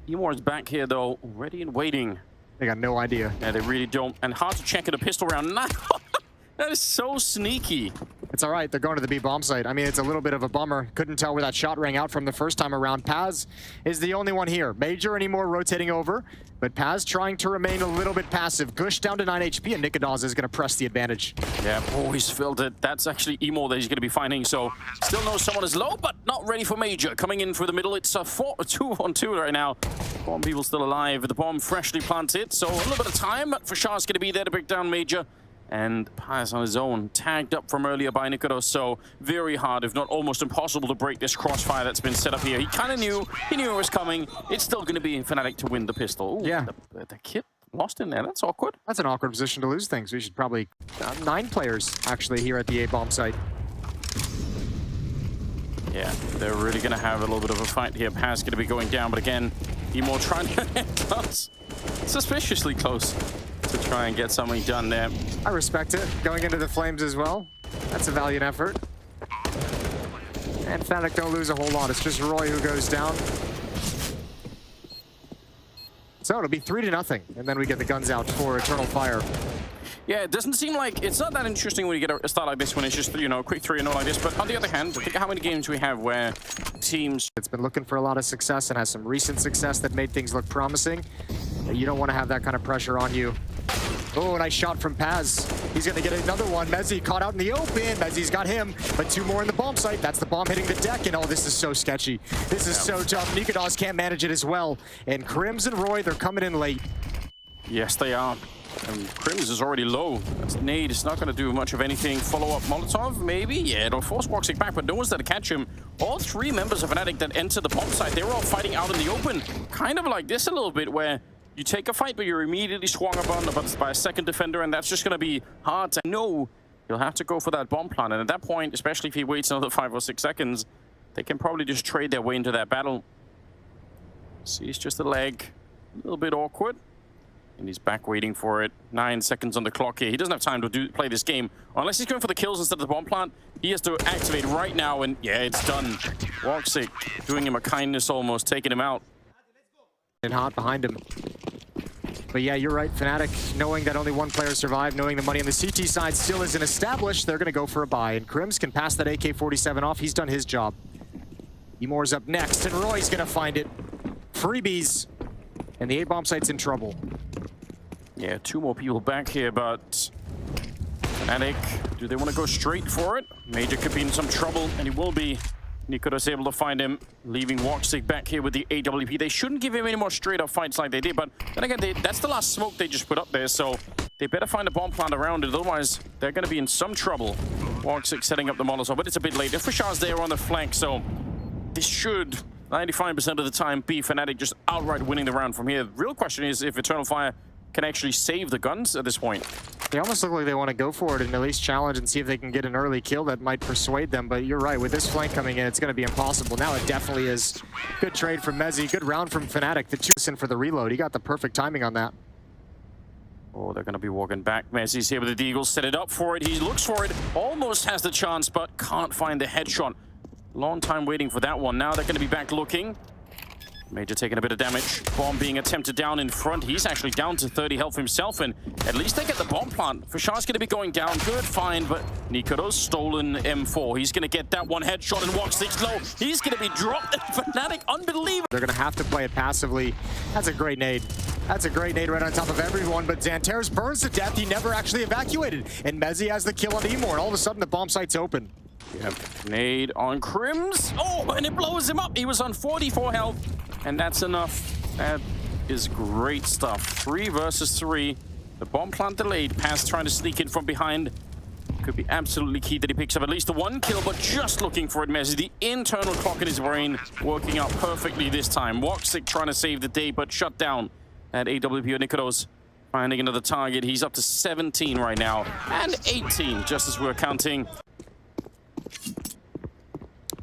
Emor's back here, though, ready and waiting. They got no idea. Yeah, they really don't. And hard to check in a pistol round. That is so sneaky. It's all right. They're going to the B bomb site. I mean, it's a little bit of a bummer. Couldn't tell where that shot rang out from the first time around. Paz is the only one here. Major and Emor rotating over, but Paz trying to remain a little bit passive. Gush down to 9 HP, and niko is going to press the advantage. Yeah, he's filled it. That's actually Emor that he's going to be finding. So still knows someone is low, but not ready for Major. Coming in through the middle. It's a 2-on-2 right now. Bomb people still alive. The bomb freshly planted. So a little bit of time, but Fashar's going to be there to break down Major. And Paz on his own, tagged up from earlier by niko, so very hard, if not almost impossible, to break this crossfire that's been set up here. He kind of knew, it was coming. It's still going to be FINATIC to win the pistol. Ooh, yeah. The kit lost in there, that's awkward. That's an awkward position to lose things. We should probably... 9 players, actually, here at the A-bomb site. Yeah, they're really going to have a little bit of a fight here. Paz going to be going down, but again, Emor trying to... suspiciously close to try and get something done there. I respect it. Going into the flames as well. That's a valiant effort. And FINATIC don't lose a whole lot. It's just Roy who goes down. So it'll be 3-0, and then we get the guns out for Eternal Fire. Yeah, it doesn't seem like... It's not that interesting when you get a start like this, when it's just, you know, quick 3-0 like this. But on the other hand, think of how many games we have where teams... It's been looking for a lot of success and has some recent success that made things look promising. You don't want to have that kind of pressure on you. Oh, nice shot from Paz. He's going to get another one. Mezzi caught out in the open. Mezzi's got him, but 2 more in the bomb site. That's the bomb hitting the deck, and oh, this is so sketchy. This is so tough. niko can't manage it as well. And Crims and Roy, they're coming in late. Yes, they are. And Crims is already low. That's nade. It's not going to do much of anything. Follow-up Molotov, maybe? Yeah, it'll force Woxic back, but no one's there to catch him. All 3 members of FINATIC that enter the bomb site, they were all fighting out in the open. Kind of like this a little bit, where you take a fight, but you're immediately swung upon by a second defender, and that's just going to be hard to know. You'll have to go for that bomb plant, and at that point, especially if he waits another 5 or 6 seconds, they can probably just trade their way into that battle. See, it's just a leg. A little bit awkward. And he's back waiting for it. 9 seconds on the clock here. He doesn't have time to play this game. Unless he's going for the kills instead of the bomb plant, he has to activate right now, and yeah, it's done. Woxic doing him a kindness almost, taking him out. And hot behind him. But yeah, you're right, FINATIC, knowing that only 1 player survived, knowing the money on the CT side still isn't established, they're going to go for a buy. And Crims can pass that AK-47 off. He's done his job. Emor's up next, and Roy's going to find it. Freebies. And the A-bomb site's in trouble. Yeah, 2 more people back here, but FINATIC, do they want to go straight for it? Major could be in some trouble, and he will be. niko is able to find him, leaving Woxic back here with the AWP. They shouldn't give him any more straight-up fights like they did, but then again, that's the last smoke they just put up there, so they better find a bomb plant around it, otherwise they're going to be in some trouble. Woxic setting up the Molotov, but it's a bit late. And Fashar's there on the flank, so this should, 95% of the time, be FINATIC just outright winning the round from here. The real question is if Eternal Fire can actually save the guns at this point. They almost look like they want to go for it and at least challenge and see if they can get an early kill that might persuade them. But you're right, with this flank coming in, it's going to be impossible. Now it definitely is. Good trade from Mezzi. Good round from FINATIC. The 2 for the reload. He got the perfect timing on that. Oh, they're going to be walking back. Mezzi's here with the Deagle. Set it up for it. He looks for it. Almost has the chance, but can't find the headshot. Long time waiting for that one. Now they're going to be back looking. Major taking a bit of damage. Bomb being attempted down in front. He's actually down to 30 health himself, and at least they get the bomb plant. Fashar's going to be going down. Good find, but niko's stolen M4. He's going to get that one headshot, and Woxic's low. He's going to be dropped. FINATIC, unbelievable. They're going to have to play it passively. That's a great nade. That's a great nade right on top of everyone, but Xantares burns to death. He never actually evacuated, and Mezzi has the kill on Emor, and all of a sudden the bomb site's open. Yep. Nade on Crims. Oh, and it blows him up. He was on 44 health, and that's enough. That is great stuff. 3 versus 3. The bomb plant delayed. Paz trying to sneak in from behind. Could be absolutely key that he picks up at least the 1 kill, but just looking for it, Mezzi. The internal clock in his brain working out perfectly this time. Woxic trying to save the day, but shut down at AWP or niko's. Finding another target. He's up to 17 right now, and 18 just as we're counting.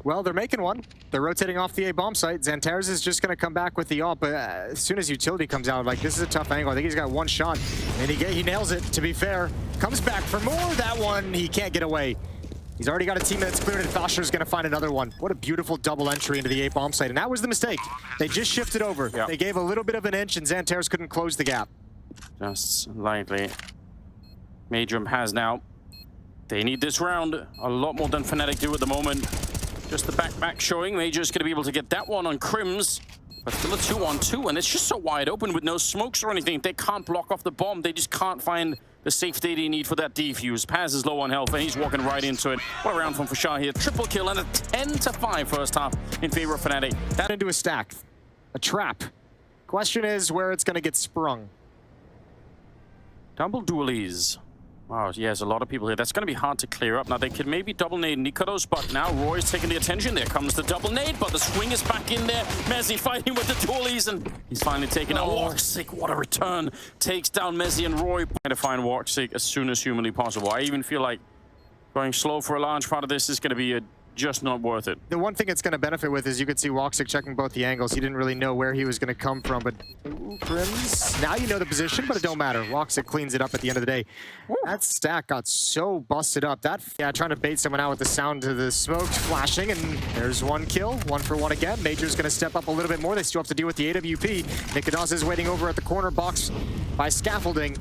Well, they're making one. They're rotating off the A-bomb site. Xantares is just going to come back with the AWP, but as soon as utility comes out, like, this is a tough angle. I think he's got 1 shot, and he nails it, to be fair. Comes back for more. That one, he can't get away. He's already got a team that's cleared, and Thasher's going to find another one. What a beautiful double entry into the A bomb site, and that was the mistake. They just shifted over. Yeah. They gave a little bit of an inch, and Xantares couldn't close the gap. Just lightly. Majum has now. They need this round a lot more than FINATIC do at the moment. Just the back showing. Major's going to be able to get that one on Crims. But still a 2-on-2, and it's just so wide open with no smokes or anything. They can't block off the bomb. They just can't find the safety they need for that defuse. Paz is low on health, and he's walking right into it. What a round from Fashar here. Triple kill and a 10-5 first half in favor of FINATIC. That into a stack. A trap. Question is where it's going to get sprung. Double dualies. Wow, yeah, there's a lot of people here. That's going to be hard to clear up. Now, they could maybe double nade niko's, but now Roy's taking the attention. There comes the double nade, but the swing is back in there. Mezzi fighting with the dualies, and he's finally taken out Woxic. What a return. Takes down Mezzi and Roy. Trying to find Woxic as soon as humanly possible. I even feel like going slow for a large part of this is going to be just not worth it. The one thing it's going to benefit with is you could see Woxic checking both the angles. He didn't really know where he was going to come from, but Crims, now you know the position, but it don't matter. Woxic cleans it up at the end of the day. Ooh. That stack got so busted up. Yeah, trying to bait someone out with the sound of the smoke flashing, and there's one kill, 1 for 1 again. Major's going to step up a little bit more. They still have to deal with the AWP. niko's is waiting over at the corner box by scaffolding.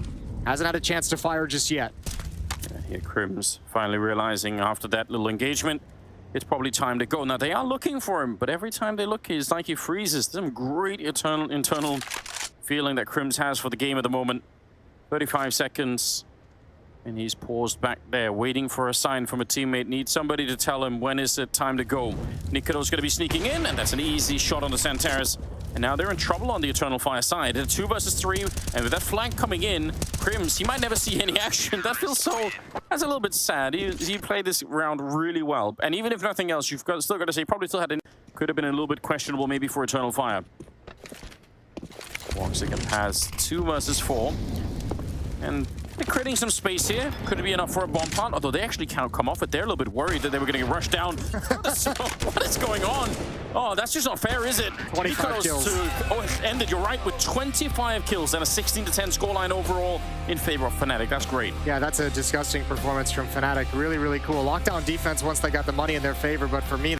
Hasn't had a chance to fire just yet. Yeah, here Crims finally realizing after that little engagement, it's probably time to go. Now, they are looking for him, but every time they look, it's like he freezes. Some great internal feeling that Crims has for the game at the moment. 35 seconds, and he's paused back there, waiting for a sign from a teammate. Needs somebody to tell him when is it time to go. niko's going to be sneaking in, and that's an easy shot on the Xantares. And now they're in trouble on the Eternal Fire side. 2 versus 3, and with that flank coming in, Crims, he might never see any action. That feels so... That's a little bit sad. He played this round really well. And even if nothing else, you've still got to say, probably still had could have been a little bit questionable maybe for Eternal Fire. Woxic and Paz, 2 versus 4. And they're creating some space here. Could it be enough for a bomb plant? Although they actually can't come off it. They're a little bit worried that they were going to get rushed down. What is going on? Oh, that's just not fair, is it? 25 kills. It ended, you're right, with 25 kills and a 16-10 scoreline overall in favor of FINATIC. That's great. Yeah, that's a disgusting performance from FINATIC. Really, really cool. Lockdown defense once they got the money in their favor, but for me,